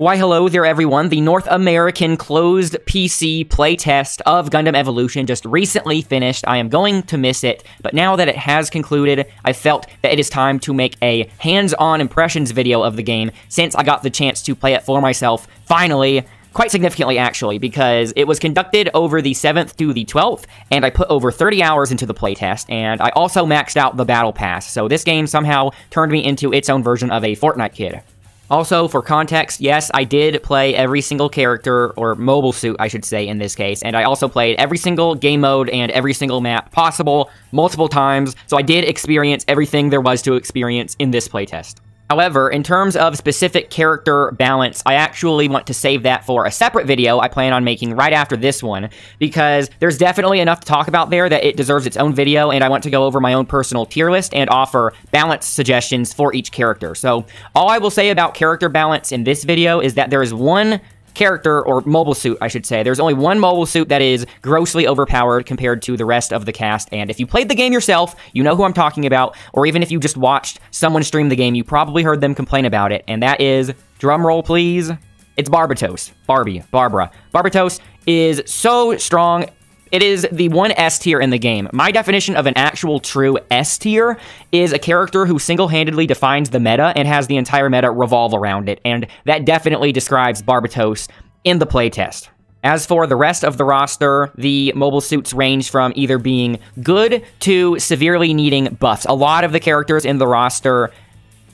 Why hello there everyone, the North American closed PC playtest of Gundam Evolution just recently finished. I am going to miss it, but now that it has concluded, I felt that it is time to make a hands-on impressions video of the game since I got the chance to play it for myself, finally, quite significantly actually, because it was conducted over the 7th to the 12th, and I put over 30 hours into the playtest, and I also maxed out the Battle Pass, so this game somehow turned me into its own version of a Fortnite kid. Also, for context, yes, I did play every single character, or mobile suit, I should say, in this case, and I also played every single game mode and every single map possible, multiple times, so I did experience everything there was to experience in this playtest. However, in terms of specific character balance, I actually want to save that for a separate video I plan on making right after this one, because there's definitely enough to talk about there that it deserves its own video, and I want to go over my own personal tier list and offer balance suggestions for each character. So, all I will say about character balance in this video is that there is one character, or mobile suit, I should say. There's only one mobile suit that is grossly overpowered compared to the rest of the cast, and if you played the game yourself, you know who I'm talking about, or even if you just watched someone stream the game, you probably heard them complain about it, and that is, drumroll please, it's Barbatos. Barbara. Barbatos is so strong. It is the one S tier in the game. My definition of an actual true S tier is a character who single-handedly defines the meta and has the entire meta revolve around it, and that definitely describes Barbatos in the playtest. As for the rest of the roster, the mobile suits range from either being good to severely needing buffs. A lot of the characters in the roster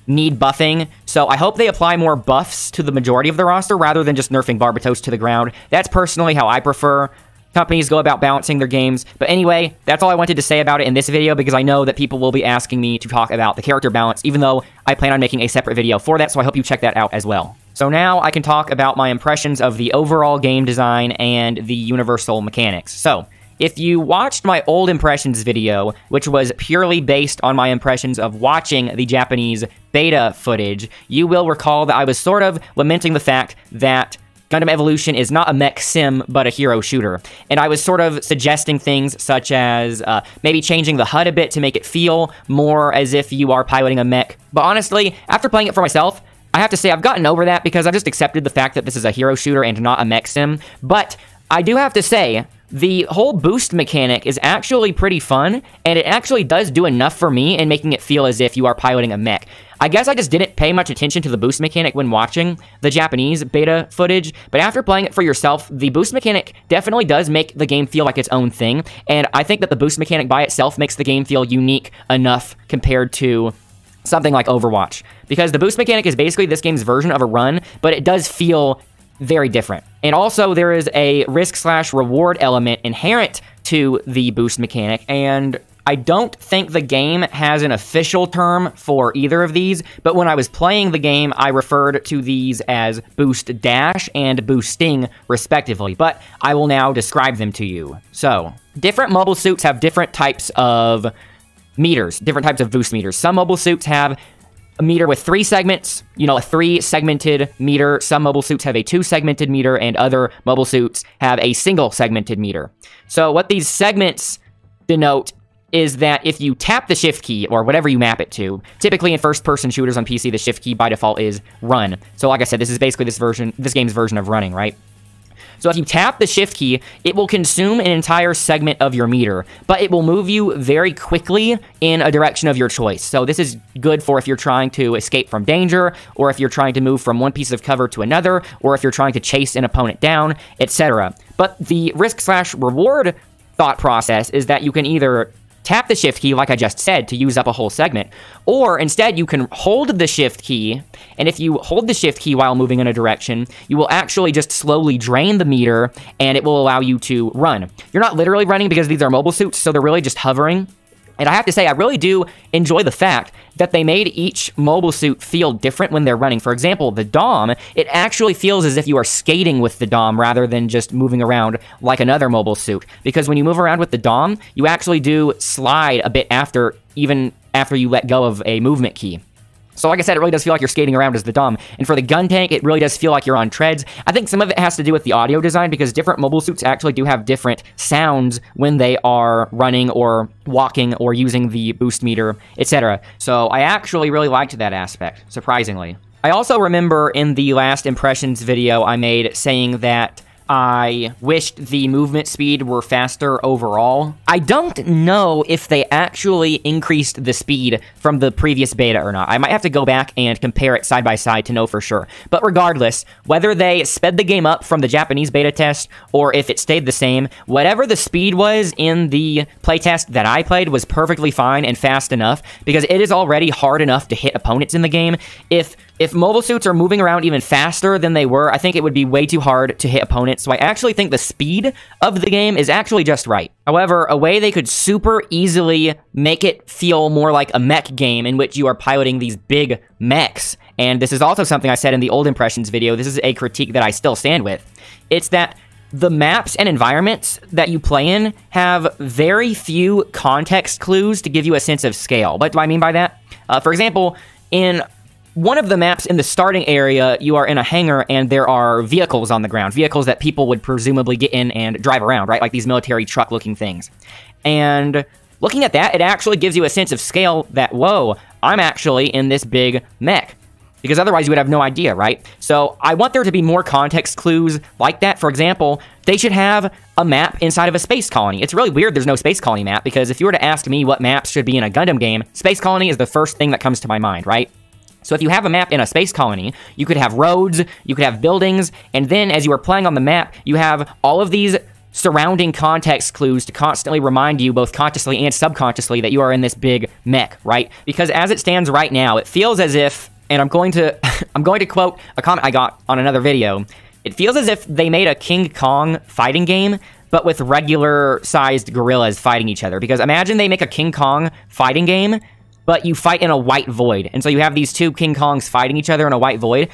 need buffing, so I hope they apply more buffs to the majority of the roster rather than just nerfing Barbatos to the ground. That's personally how I prefer companies go about balancing their games. But anyway, that's all I wanted to say about it in this video, because I know that people will be asking me to talk about the character balance, even though I plan on making a separate video for that, so I hope you check that out as well. So now I can talk about my impressions of the overall game design and the universal mechanics. So, if you watched my old impressions video, which was purely based on my impressions of watching the Japanese beta footage, you will recall that I was sort of lamenting the fact that Gundam Evolution is not a mech sim, but a hero shooter. And I was sort of suggesting things such as maybe changing the HUD a bit to make it feel more as if you are piloting a mech. But honestly, after playing it for myself, I have to say I've gotten over that because I've just accepted the fact that this is a hero shooter and not a mech sim. But I do have to say, the whole boost mechanic is actually pretty fun, and it actually does do enough for me in making it feel as if you are piloting a mech. I guess I just didn't pay much attention to the boost mechanic when watching the Japanese beta footage, but after playing it for yourself, the boost mechanic definitely does make the game feel like its own thing, and I think that the boost mechanic by itself makes the game feel unique enough compared to something like Overwatch, because the boost mechanic is basically this game's version of a run, but it does feel very different. And also, there is a risk/reward element inherent to the boost mechanic, and I don't think the game has an official term for either of these, but when I was playing the game, I referred to these as Boost Dash and Boosting, respectively, but I will now describe them to you. So, different mobile suits have different types of meters, different types of boost meters. Some mobile suits have a meter with 3 segments, you know, a 3-segmented meter. Some mobile suits have a 2-segmented meter, and other mobile suits have a single-segmented meter. So what these segments denote is that if you tap the shift key, or whatever you map it to, typically in first-person shooters on PC, the shift key by default is run. So like I said, this is basically this game's version of running, right? So if you tap the shift key, it will consume an entire segment of your meter, but it will move you very quickly in a direction of your choice. So this is good for if you're trying to escape from danger, or if you're trying to move from one piece of cover to another, or if you're trying to chase an opponent down, etc. But the risk/reward thought process is that you can either tap the shift key, like I just said, to use up a whole segment, or instead you can hold the shift key, and if you hold the shift key while moving in a direction, you will actually just slowly drain the meter, and it will allow you to run. You're not literally running because these are mobile suits, so they're really just hovering. And I have to say, I really do enjoy the fact that they made each mobile suit feel different when they're running. For example, the Dom, it actually feels as if you are skating with the Dom rather than just moving around like another mobile suit. Because when you move around with the Dom, you actually do slide a bit even after you let go of a movement key. So like I said, it really does feel like you're skating around as the Dom. And for the gun tank, it really does feel like you're on treads. I think some of it has to do with the audio design, because different mobile suits actually do have different sounds when they are running or walking or using the boost meter, etc. So I actually really liked that aspect, surprisingly. I also remember in the last impressions video I made saying that I wished the movement speed were faster overall. I don't know if they actually increased the speed from the previous beta or not. I might have to go back and compare it side by side to know for sure. But regardless, whether they sped the game up from the Japanese beta test or if it stayed the same, whatever the speed was in the playtest that I played was perfectly fine and fast enough because it is already hard enough to hit opponents in the game. If mobile suits are moving around even faster than they were, I think it would be way too hard to hit opponents, so I actually think the speed of the game is actually just right. However, a way they could super easily make it feel more like a mech game in which you are piloting these big mechs, and this is also something I said in the old impressions video, this is a critique that I still stand with, it's that the maps and environments that you play in have very few context clues to give you a sense of scale. What do I mean by that? For example, in one of the maps in the starting area, you are in a hangar and there are vehicles on the ground, vehicles that people would presumably get in and drive around, right? Like these military truck-looking things. And looking at that, it actually gives you a sense of scale that, whoa, I'm actually in this big mech. Because otherwise you would have no idea, right? So I want there to be more context clues like that. For example, they should have a map inside of a space colony. It's really weird there's no space colony map, because if you were to ask me what maps should be in a Gundam game, space colony is the first thing that comes to my mind, right? So if you have a map in a space colony, you could have roads, you could have buildings, and then as you are playing on the map, you have all of these surrounding context clues to constantly remind you, both consciously and subconsciously, that you are in this big mech, right? Because as it stands right now, it feels as if, and I'm going to quote a comment I got on another video, it feels as if they made a King Kong fighting game, but with regular-sized gorillas fighting each other. Because imagine they make a King Kong fighting game, but you fight in a white void. And so you have these two King Kongs fighting each other in a white void.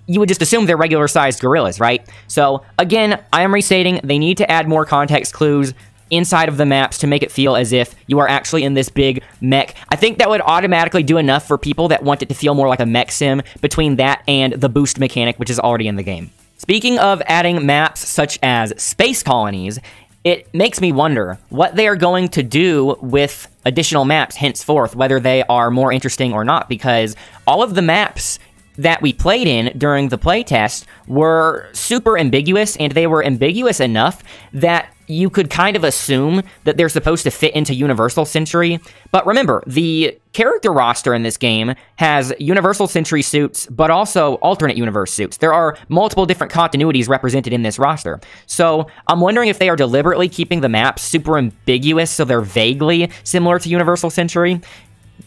You would just assume they're regular-sized gorillas, right? So, again, I am restating, they need to add more context clues inside of the maps to make it feel as if you are actually in this big mech. I think that would automatically do enough for people that want it to feel more like a mech sim between that and the boost mechanic, which is already in the game. Speaking of adding maps such as space colonies, it makes me wonder what they are going to do with additional maps henceforth, whether they are more interesting or not, because all of the maps that we played in during the playtest were super ambiguous, and they were ambiguous enough that you could kind of assume that they're supposed to fit into Universal Century. But remember, the character roster in this game has Universal Century suits, but also alternate universe suits. There are multiple different continuities represented in this roster. So I'm wondering if they are deliberately keeping the maps super ambiguous so they're vaguely similar to Universal Century,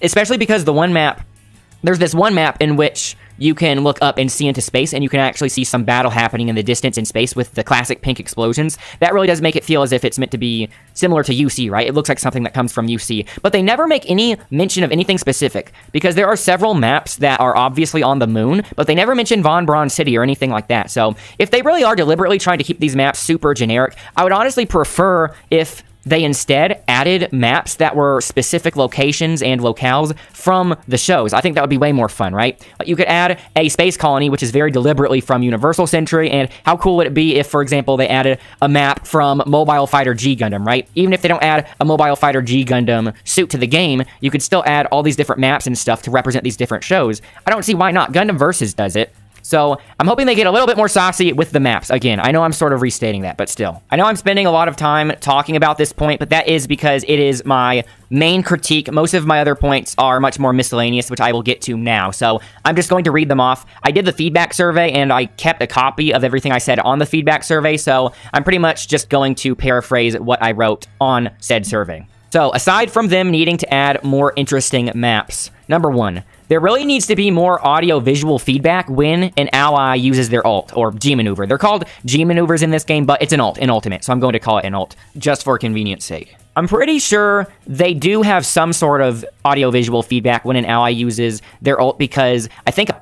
especially because there's this one map in which you can look up and see into space, and you can actually see some battle happening in the distance in space with the classic pink explosions. That really does make it feel as if it's meant to be similar to UC, right? It looks like something that comes from UC. But they never make any mention of anything specific, because there are several maps that are obviously on the moon, but they never mention Von Braun City or anything like that. So if they really are deliberately trying to keep these maps super generic, I would honestly prefer if they instead added maps that were specific locations and locales from the shows. I think that would be way more fun, right? You could add a space colony, which is very deliberately from Universal Century, and how cool would it be if, for example, they added a map from Mobile Fighter G Gundam, right? Even if they don't add a Mobile Fighter G Gundam suit to the game, you could still add all these different maps and stuff to represent these different shows. I don't see why not. Gundam Versus does it. So I'm hoping they get a little bit more saucy with the maps. Again, I know I'm sort of restating that, but still. I know I'm spending a lot of time talking about this point, but that is because it is my main critique. Most of my other points are much more miscellaneous, which I will get to now. So I'm just going to read them off. I did the feedback survey, and I kept a copy of everything I said on the feedback survey, so I'm pretty much just going to paraphrase what I wrote on said survey. So, aside from them needing to add more interesting maps, number 1, there really needs to be more audio-visual feedback when an ally uses their ult, or G-maneuver. They're called G-maneuvers in this game, but it's an ult in Ultimate, so I'm going to call it an ult, just for convenience sake. I'm pretty sure they do have some sort of audio-visual feedback when an ally uses their ult, because I think a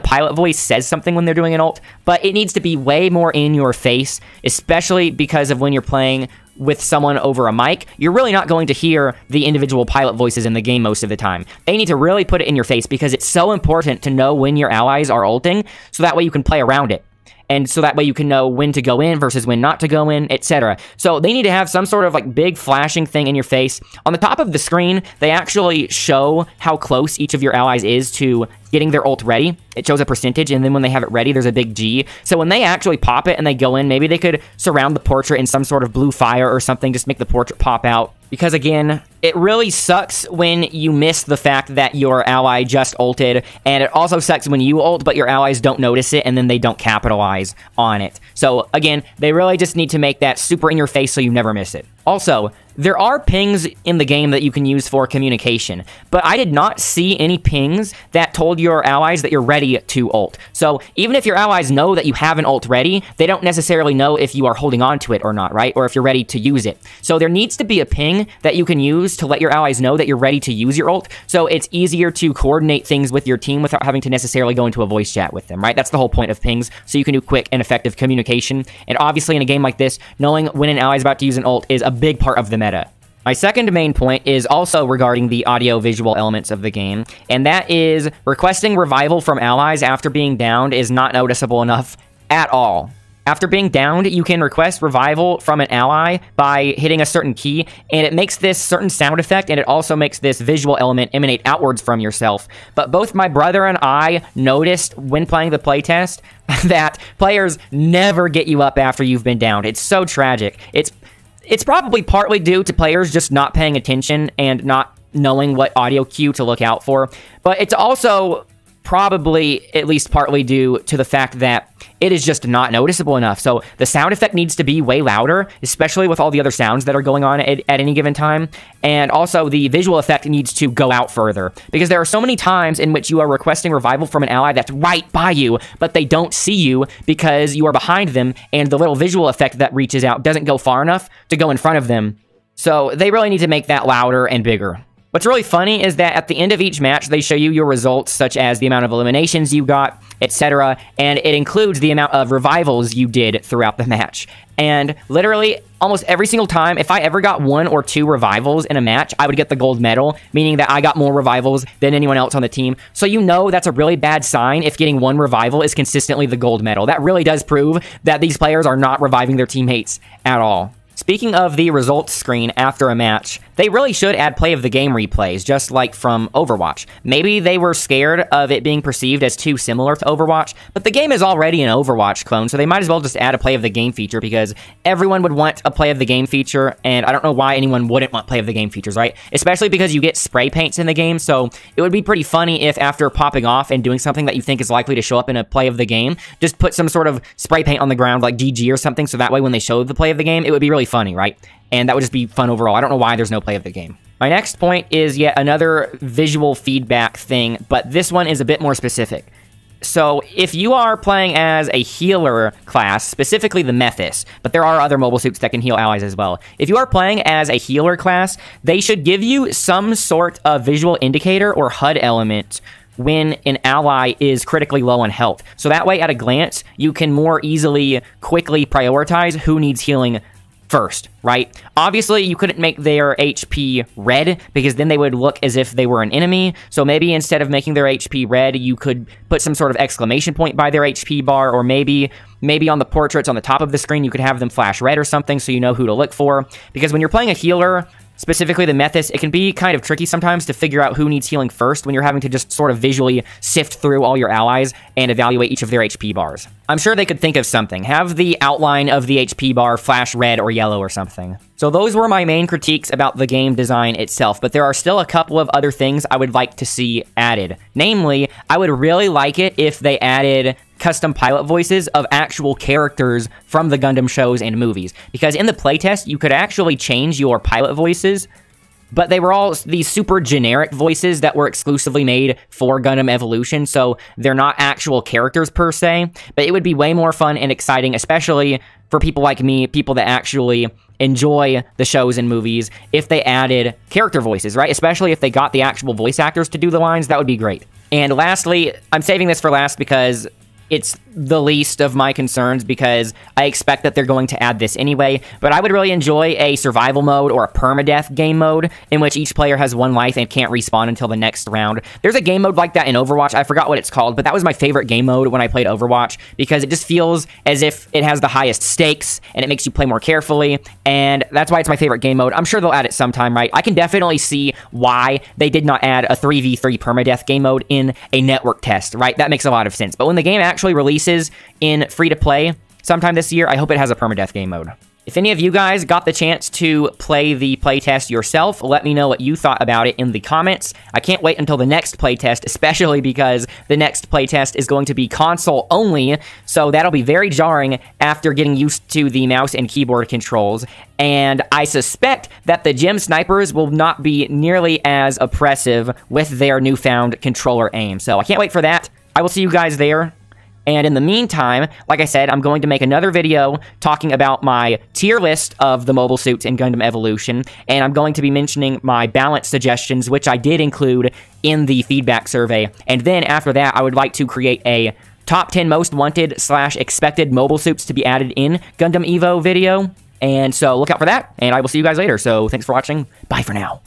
pilot voice says something when they're doing an ult, but it needs to be way more in your face, especially because of when you're playing with someone over a mic. You're really not going to hear the individual pilot voices in the game most of the time. They need to really put it in your face, because it's so important to know when your allies are ulting, so that way you can play around it. and so that way you can know when to go in versus when not to go in, etc. So they need to have some sort of like big flashing thing in your face. On the top of the screen, they actually show how close each of your allies is to getting their ult ready. It shows a percentage, and then when they have it ready, there's a big G. So when they actually pop it and they go in, maybe they could surround the portrait in some sort of blue fire or something, just make the portrait pop out. Because again, it really sucks when you miss the fact that your ally just ulted, and it also sucks when you ult, but your allies don't notice it, and then they don't capitalize on it. So again, they really just need to make that super in your face so you never miss it. Also, there are pings in the game that you can use for communication, but I did not see any pings that told your allies that you're ready to ult. So even if your allies know that you have an ult ready, they don't necessarily know if you are holding on to it or not, right? Or if you're ready to use it. So there needs to be a ping that you can use to let your allies know that you're ready to use your ult, so it's easier to coordinate things with your team without having to necessarily go into a voice chat with them, right? That's the whole point of pings, so you can do quick and effective communication. And obviously in a game like this, knowing when an ally is about to use an ult is a big part of the meta. My second main point is also regarding the audio-visual elements of the game, and that is requesting revival from allies after being downed is not noticeable enough at all. After being downed, you can request revival from an ally by hitting a certain key, and it makes this certain sound effect, and it also makes this visual element emanate outwards from yourself. But both my brother and I noticed when playing the playtest that players never get you up after you've been downed. It's so tragic. It's probably partly due to players just not paying attention and not knowing what audio cue to look out for, but it's also probably at least partly due to the fact that it is just not noticeable enough. So the sound effect needs to be way louder, especially with all the other sounds that are going on at any given time. And also the visual effect needs to go out further, because there are so many times in which you are requesting revival from an ally that's right by you, but they don't see you because you are behind them, and the little visual effect that reaches out doesn't go far enough to go in front of them. So they really need to make that louder and bigger. What's really funny is that at the end of each match, they show you your results, such as the amount of eliminations you got, etc., and it includes the amount of revivals you did throughout the match. And literally, almost every single time, if I ever got 1 or 2 revivals in a match, I would get the gold medal, meaning that I got more revivals than anyone else on the team. So you know that's a really bad sign if getting 1 revival is consistently the gold medal. That really does prove that these players are not reviving their teammates at all. Speaking of the results screen after a match, they really should add play of the game replays, just like from Overwatch. Maybe they were scared of it being perceived as too similar to Overwatch, but the game is already an Overwatch clone, so they might as well just add a play of the game feature, because everyone would want a play of the game feature, and I don't know why anyone wouldn't want play of the game features, right? Especially because you get spray paints in the game, so it would be pretty funny if after popping off and doing something that you think is likely to show up in a play of the game, just put some sort of spray paint on the ground like GG or something, so that way when they show the play of the game, it would be really funny, right? And that would just be fun overall. I don't know why there's no play of the game. My next point is yet another visual feedback thing, but this one is a bit more specific. So if you are playing as a healer class, specifically the Methys, but there are other mobile suits that can heal allies as well. If you are playing as a healer class, they should give you some sort of visual indicator or HUD element when an ally is critically low on health. So that way, at a glance, you can more easily, quickly prioritize who needs healing first, right? Obviously, you couldn't make their HP red, because then they would look as if they were an enemy. So maybe instead of making their HP red, you could put some sort of exclamation point by their HP bar, or maybe on the portraits on the top of the screen, you could have them flash red or something so you know who to look for. Because when you're playing a healer, specifically the Methys, it can be kind of tricky sometimes to figure out who needs healing first when you're having to just sort of visually sift through all your allies and evaluate each of their HP bars. I'm sure they could think of something. Have the outline of the HP bar flash red or yellow or something. So those were my main critiques about the game design itself, but there are still a couple of other things I would like to see added. Namely, I would really like it if they added custom pilot voices of actual characters from the Gundam shows and movies. Because in the playtest, you could actually change your pilot voices, but they were all these super generic voices that were exclusively made for Gundam Evolution, so they're not actual characters per se. But it would be way more fun and exciting, especially for people like me, people that actually enjoy the shows and movies, if they added character voices, right? Especially if they got the actual voice actors to do the lines, that would be great. And lastly, I'm saving this for last because it's the least of my concerns because I expect that they're going to add this anyway, but I would really enjoy a survival mode or a permadeath game mode in which each player has one life and can't respawn until the next round. There's a game mode like that in Overwatch. I forgot what it's called, but that was my favorite game mode when I played Overwatch because it just feels as if it has the highest stakes and it makes you play more carefully, and that's why it's my favorite game mode. I'm sure they'll add it sometime, right? I can definitely see why they did not add a 3v3 permadeath game mode in a network test, right? That makes a lot of sense. But when the game actually releases in free-to-play sometime this year, I hope it has a permadeath game mode. If any of you guys got the chance to play the playtest yourself, let me know what you thought about it in the comments. I can't wait until the next playtest, especially because the next playtest is going to be console only, so that'll be very jarring after getting used to the mouse and keyboard controls. And I suspect that the gem snipers will not be nearly as oppressive with their newfound controller aim. So I can't wait for that. I will see you guys there. And in the meantime, like I said, I'm going to make another video talking about my tier list of the mobile suits in Gundam Evolution, and I'm going to be mentioning my balance suggestions, which I did include in the feedback survey. And then after that, I would like to create a top 10 most wanted / expected mobile suits to be added in Gundam Evo video. And so look out for that, and I will see you guys later. So thanks for watching. Bye for now.